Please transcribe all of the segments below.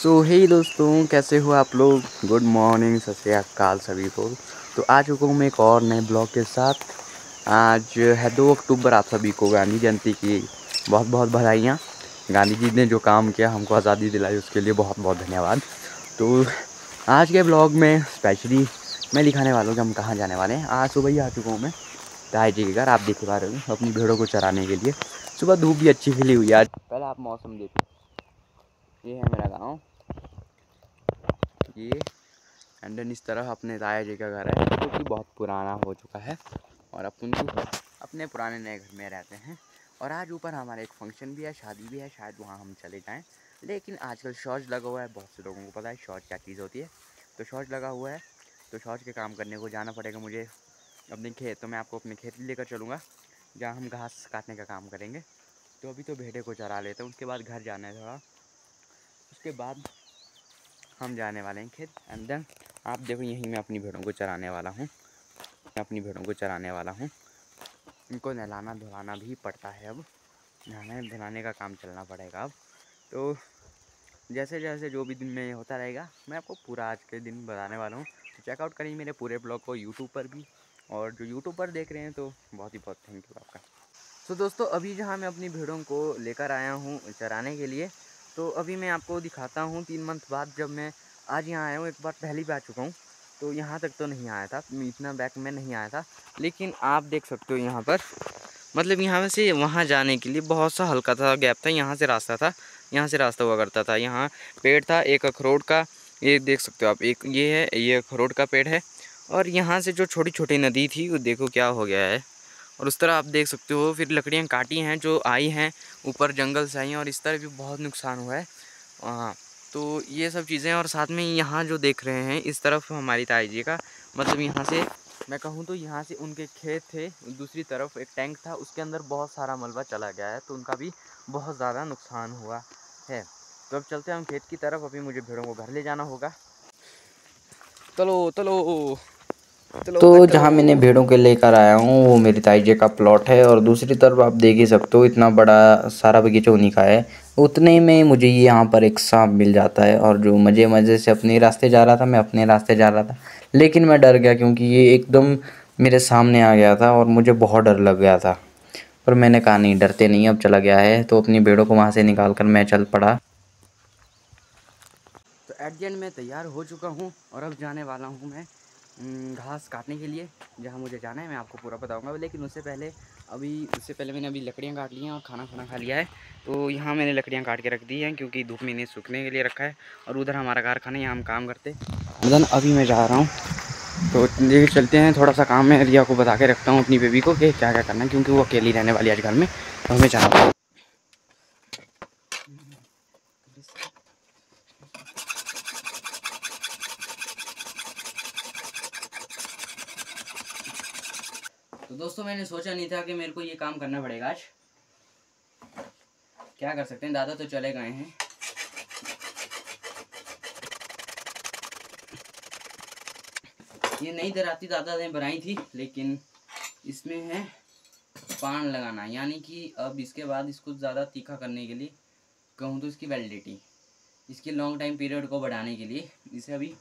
सो हे दोस्तों, कैसे हो आप लोग। गुड मॉर्निंग, सत श्री अकाल सभी को। तो आ चुका हूँ मैं एक और नए ब्लॉग के साथ। आज है 2 अक्टूबर। आप सभी को गांधी जयंती की बहुत बहुत बधाइयाँ। गांधी जी ने जो काम किया, हमको आज़ादी दिलाई, उसके लिए बहुत बहुत धन्यवाद। तो आज के ब्लॉग में स्पेशली मैं दिखाने वाला हूँ कि हम कहाँ जाने वाले हैं। आज सुबह ही आ चुका हूँ मैं ताई जी के घर। आप देख पा रहे हो अपनी भेड़ों को चराने के लिए। सुबह धूप भी अच्छी खिली हुई है आज। पहले आप मौसम देखिए, ये है मेरा गाँव, ये एंड देन इस तरह अपने ताया जी का घर है जो कि बहुत पुराना हो चुका है और अपन भी अपने पुराने नए घर में रहते हैं। और आज ऊपर हमारा एक फंक्शन भी है, शादी भी है, शायद वहाँ हम चले जाएं। लेकिन आजकल शौच लगा हुआ है, बहुत से लोगों को पता है शौच क्या चीज़ होती है। तो शौच लगा हुआ है, तो शौच के काम करने को जाना पड़ेगा मुझे अपने खेत। तो मैं आपको अपने खेत लेकर चलूँगा जहाँ हम घास काटने का काम करेंगे। तो अभी तो भेड़े को चरा लेते हैं, उसके बाद घर जाना है थोड़ा, उसके बाद हम जाने वाले हैं खेत। एंड देन आप देखो, यहीं मैं अपनी भेड़ों को चराने वाला हूँ। इनको नहलाना धुलाना भी पड़ता है, अब नहाने धुलाने का काम चलना पड़ेगा अब। तो जैसे जैसे जो भी दिन में होता रहेगा, मैं आपको पूरा आज के दिन बताने वाला हूँ। तो चेकआउट करिए मेरे पूरे ब्लॉग को यूट्यूब पर भी, और जो यूट्यूब पर देख रहे हैं तो बहुत ही बहुत थैंक यू आपका। तो दोस्तों, अभी जहाँ मैं अपनी भेड़ों को लेकर आया हूँ चराने के लिए, तो अभी मैं आपको दिखाता हूँ 3 मंथ बाद जब मैं आज यहाँ आया हूँ। एक बार पहले भी आ चुका हूँ, तो यहाँ तक तो नहीं आया था, इतना बैक में नहीं आया था। लेकिन आप देख सकते हो यहाँ पर, मतलब यहाँ से वहाँ जाने के लिए बहुत सा हल्का सा गैप था। यहाँ से रास्ता था, यहाँ से रास्ता हुआ करता था। यहाँ पेड़ था एक अखरोट का, ये देख सकते हो आप, एक ये है, ये अखरोट का पेड़ है। और यहाँ से जो छोटी छोटी नदी थी वो देखो क्या हो गया है। और उस तरह आप देख सकते हो, फिर लकड़ियाँ काटी हैं जो आई हैं, ऊपर जंगल से आई हैं, और इस तरह भी बहुत नुकसान हुआ है वहाँ। तो ये सब चीज़ें, और साथ में यहाँ जो देख रहे हैं इस तरफ हमारी ताई जी का, मतलब यहाँ से मैं कहूँ तो यहाँ से उनके खेत थे, दूसरी तरफ एक टैंक था, उसके अंदर बहुत सारा मलबा चला गया है, तो उनका भी बहुत ज़्यादा नुकसान हुआ है। तो अब चलते हैं हम खेत की तरफ। अभी मुझे भेड़ों को घर ले जाना होगा। चलो चलो चलो। तो जहाँ मैंने भेड़ों के लेकर आया हूँ वो मेरी ताई जी का प्लॉट है, और दूसरी तरफ आप देख ही सकते हो इतना बड़ा सारा बगीचा उन्हीं का है। उतने में मुझे ये यहाँ पर एक सांप मिल जाता है, और जो मज़े मज़े से अपने रास्ते जा रहा था, मैं अपने रास्ते जा रहा था, लेकिन मैं डर गया क्योंकि ये एकदम मेरे सामने आ गया था और मुझे बहुत डर लग गया था। पर मैंने कहा नहीं, डरते नहीं, अब चला गया है। तो अपनी भेड़ों को वहाँ से निकाल कर मैं चल पड़ा। तो एट द एंड मैं तैयार हो चुका हूँ और अब जाने वाला हूँ मैं घास काटने के लिए। जहाँ मुझे जाना है मैं आपको पूरा बताऊँगा, लेकिन उससे पहले मैंने अभी लकड़ियाँ काट ली हैं और खाना खा लिया है। तो यहाँ मैंने लकड़ियाँ काट के रख दी हैं क्योंकि धूप में इन्हें सूखने के लिए रखा है। और उधर हमारा कारखाना है, यहाँ हम काम करते हैं। अभी मैं जा रहा हूँ, तो ये चलते हैं। थोड़ा सा काम है, रिया को बता के रखता हूँ अपनी बेबी को कि क्या क्या करना है, क्योंकि वो अकेली रहने वाली है आज घर में, तो हमें जाना है। तो दोस्तों, मैंने सोचा नहीं था कि मेरे को ये काम करना पड़ेगा आज। क्या कर सकते हैं, दादा तो चले गए हैं। ये नई दराती दादा ने बनाई थी, लेकिन इसमें है पान लगाना, यानी कि अब इसके बाद इसको ज़्यादा तीखा करने के लिए कहूँ तो इसकी वैलिडिटी, इसके लॉन्ग टाइम पीरियड को बढ़ाने के लिए इसे अभी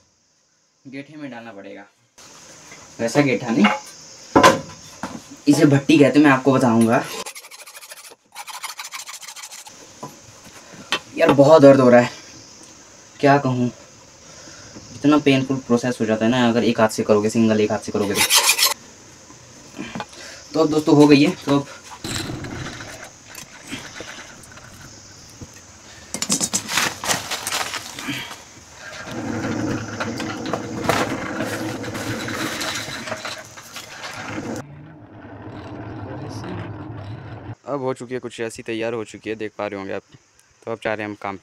गेठे में डालना पड़ेगा। वैसा गेठा नहीं, इसे भट्टी कहते हैं, मैं आपको बताऊंगा। यार बहुत दर्द हो रहा है, क्या कहूँ, इतना पेनफुल प्रोसेस हो जाता है ना अगर एक हाथ से करोगे, सिंगल एक हाथ से करोगे तो अब दोस्तों हो गई है। तो अब हो चुकी है, कुछ ऐसी तैयार हो चुकी है, देख पा रहे होंगे आप। तो अब जा रहे हैं हम काम।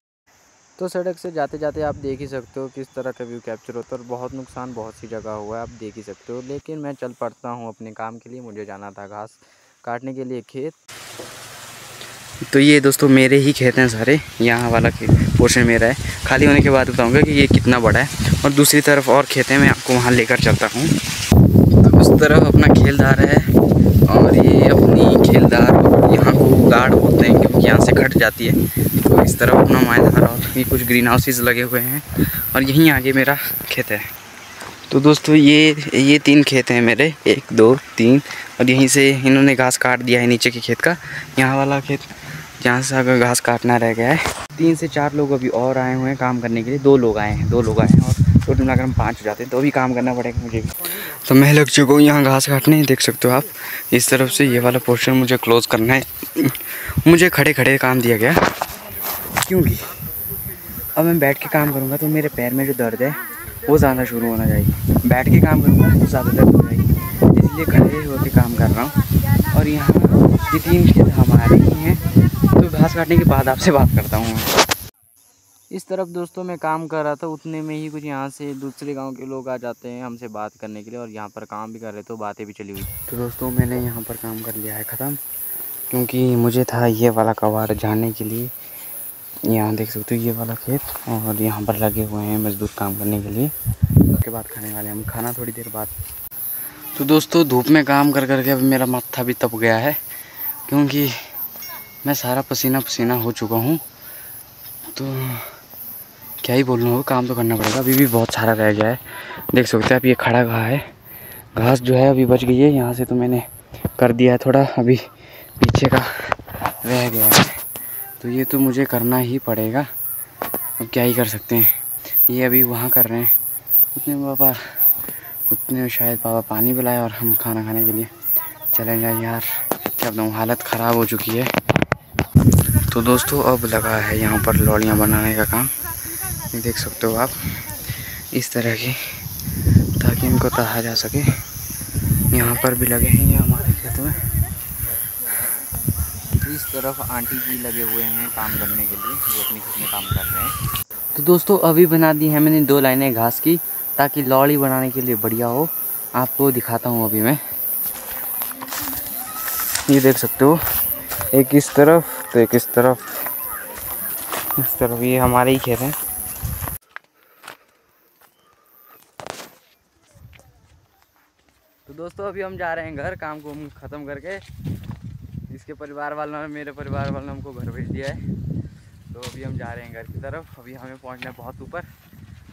तो सड़क से जाते जाते आप देख ही सकते हो किस तरह का व्यू कैप्चर होता है, और बहुत नुकसान बहुत सी जगह हुआ है, आप देख ही सकते हो। लेकिन मैं चल पड़ता हूँ अपने काम के लिए, मुझे जाना था घास काटने के लिए खेत। तो ये दोस्तों मेरे ही खेत हैं सारे, यहाँ वाला पोर्शन मेरा है। खाली होने के बाद बताऊँगा कि ये कितना बड़ा है। और दूसरी तरफ और खेत हैं, मैं आपको वहाँ लेकर चलता हूँ। तो उस तरफ अपना खेलदार है और ये अपनी खेलदार यहाँ को गार्ड बोलते हैं क्योंकि यहाँ से कट जाती है। तो इस तरफ अपना मैदान और भी कुछ ग्रीन हाउसेस लगे हुए हैं और यहीं आगे मेरा खेत है। तो दोस्तों ये 3 खेत हैं मेरे, 1 2 3, और यहीं से इन्होंने घास काट दिया है नीचे के खेत का। यहाँ वाला खेत जहाँ से अगर घास काटना रह गया है। 3 से 4 लोग अभी और आए हुए हैं काम करने के लिए। 2 लोग आए हैं और टोटल मिलाकर हम 5 हो जाते हैं, तो अभी काम करना पड़ेगा मुझे भी। तो मैं लग चुका हूँ यहाँ घास काटने, देख सकते हो आप। इस तरफ से ये वाला पोर्शन मुझे क्लोज़ करना है। मुझे खड़े खड़े काम दिया गया क्योंकि अब मैं बैठ के काम करूँगा तो मेरे पैर में जो दर्द है वो ज़्यादा शुरू होना चाहिए। बैठ के काम करूँगा तो ज़्यादा दर्द हो जाएगी, इसलिए खड़े होकर काम कर रहा हूँ। और यहाँ ये 3 खेत हमारे ही हैं, तो घास काटने के बाद आपसे बात करता हूँ। इस तरफ दोस्तों मैं काम कर रहा था, उतने में ही कुछ यहाँ से दूसरे गांव के लोग आ जाते हैं हमसे बात करने के लिए, और यहाँ पर काम भी कर रहे, तो बातें भी चली हुई। तो दोस्तों मैंने यहाँ पर काम कर लिया है ख़त्म, क्योंकि मुझे था ये वाला कबाड़ जाने के लिए। यहाँ देख सकते हो ये वाला खेत, और यहाँ पर लगे हुए हैं मजदूर काम करने के लिए। उसके बाद खाने वाले हम खाना थोड़ी देर बाद। तो दोस्तों धूप में काम कर करके अब मेरा माथा भी तप गया है, क्योंकि मैं सारा पसीना पसीना हो चुका हूँ। तो क्या ही बोलना हो, काम तो करना पड़ेगा। अभी भी बहुत सारा रह गया है, देख सकते हैं आप। ये खड़ा घास है, घास जो है अभी बच गई है। यहाँ से तो मैंने कर दिया है थोड़ा, अभी पीछे का रह गया है, तो ये तो मुझे करना ही पड़ेगा। अब क्या ही कर सकते हैं। ये अभी वहाँ कर रहे हैं, उतने में शायद पापा पानी पिलाए और हम खाना खाने के लिए चले जाए। यार क्या बताऊँ, हालत ख़राब हो चुकी है। तो दोस्तों अब लगा है यहाँ पर लौड़ियाँ बनाने का काम, देख सकते हो आप, इस तरह की, ताकि इनको तहा जा सके। यहाँ पर भी लगे हैं ये हमारे खेत में। इस तरफ आंटी जी लगे हुए हैं काम करने के लिए, जो अपने खेत में काम कर रहे हैं। तो दोस्तों अभी बना दी है मैंने 2 लाइनें घास की, ताकि लौड़ी बनाने के लिए बढ़िया हो। आपको दिखाता हूँ अभी मैं। ये देख सकते हो, एक इस तरफ तो एक इस तरफ, इस तरफ। ये हमारे ही खेत हैं। तो दोस्तों अभी हम जा रहे हैं घर, काम को ख़त्म करके। इसके परिवार वालों ने, मेरे परिवार वालों ने हमको घर भेज दिया है, तो अभी हम जा रहे हैं घर की तरफ। अभी हमें पहुंचना है बहुत ऊपर,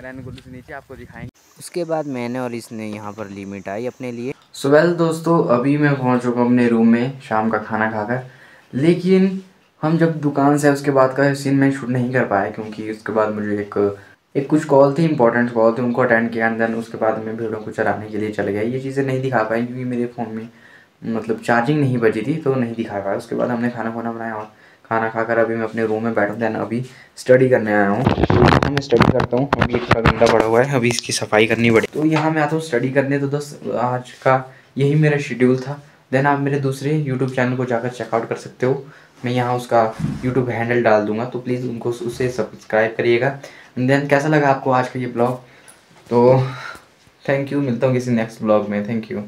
रैन गुल्लू से नीचे, आपको दिखाएंगे। उसके बाद मैंने और इसने यहाँ पर ली मिठाई अपने लिए। सो वेल दोस्तों, अभी मैं पहुंच चुका हूँ अपने रूम में शाम का खाना खाकर। लेकिन हम जब दुकान से उसके बाद का सीन मैं शूट नहीं कर पाया, क्योंकि उसके बाद मुझे एक कुछ कॉल थी, इंपॉर्टेंट कॉल थी, उनको अटेंड किया। एंड देन उसके बाद मैं भेड़ों को चराने के लिए चले गया। ये चीज़ें नहीं दिखा पाई क्योंकि मेरे फ़ोन में मतलब चार्जिंग नहीं बची थी, तो नहीं दिखा पाया। उसके बाद हमने खाना बनाया और खाना खाकर अभी मैं अपने रूम में बैठा हूँ। देन अभी स्टडी करने आया हूँ, तो यहाँ मैं स्टडी करता हूँ। अभी इसका गंदा पड़ा हुआ है, अभी इसकी सफाई करनी पड़ी। तो यहाँ मैं आता हूँ स्टडी करने। तो दोस्त आज का यही मेरा शेड्यूल था। देन आप मेरे दूसरे यूट्यूब चैनल को जाकर चेकआउट कर सकते हो, मैं यहाँ उसका यूट्यूब हैंडल डाल दूँगा, तो प्लीज़ उनको उसे सब्सक्राइब करिएगा। देन कैसा लगा आपको आज का ये ब्लॉग, तो थैंक यू। मिलता हूँ किसी नेक्स्ट ब्लॉग में, थैंक यू।